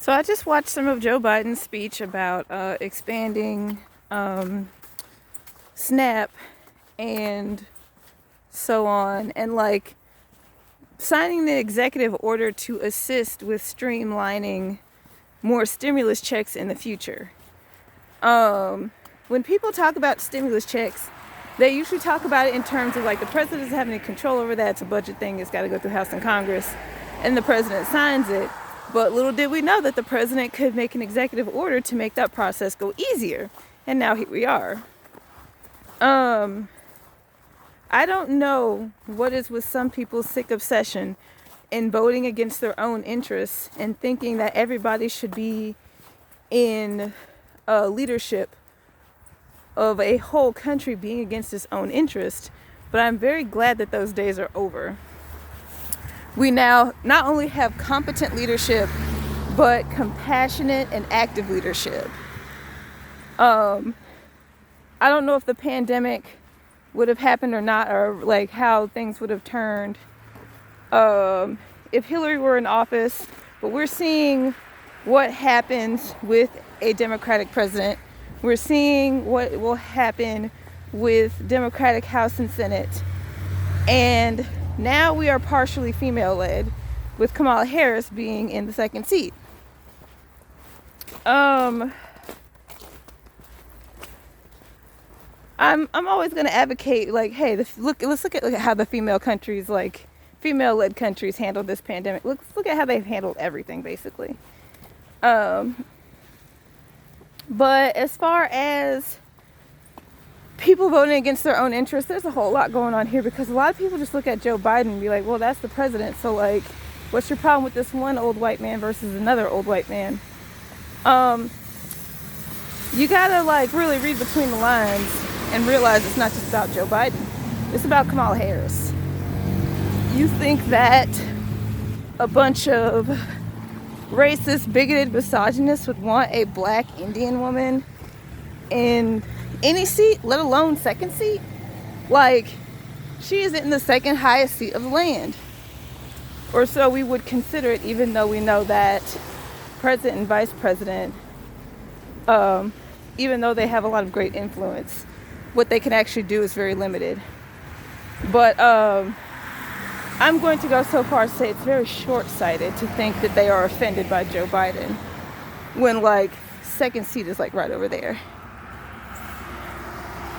So I just watched some of Joe Biden's speech about expanding SNAP and so on, and like signing the executive order to assist with streamlining more stimulus checks in the future. When people talk about stimulus checks, they usually talk about it in terms of like the president doesn't have any control over that. It's a budget thing. It's got to go through House and Congress, and the president signs it. But little did we know that the president could make an executive order to make that process go easier. And now here we are. I don't know what is with some people's sick obsession in voting against their own interests and thinking that everybody should be in leadership of a whole country being against its own interest. But I'm very glad that those days are over. We now not only have competent leadership, but compassionate and active leadership. I don't know if the pandemic would have happened or not, or like how things would have turned if Hillary were in office, but we're seeing what happens with a Democratic president. We're seeing what will happen with Democratic House and Senate. And now we are partially female-led, with Kamala Harris being in the second seat. I'm always going to advocate, like, hey, let's look at how the female-led countries handled this pandemic. Let's look at how they've handled everything, basically. But as far as people voting against their own interests, there's a whole lot going on here, because a lot of people just look at Joe Biden and be like, well, that's the president, so like, what's your problem with this one old white man versus another old white man? You gotta like really read between the lines and realize it's not just about Joe Biden. It's about Kamala Harris. You think that a bunch of racist, bigoted misogynists would want a black Indian woman in any seat, let alone second seat? Like, she is in the second highest seat of the land, or so we would consider it, even though we know that president and vice president, even though they have a lot of great influence, what they can actually do is very limited. But I'm going to go so far as to say it's very short-sighted to think that they are offended by Joe Biden when like second seat is like right over there.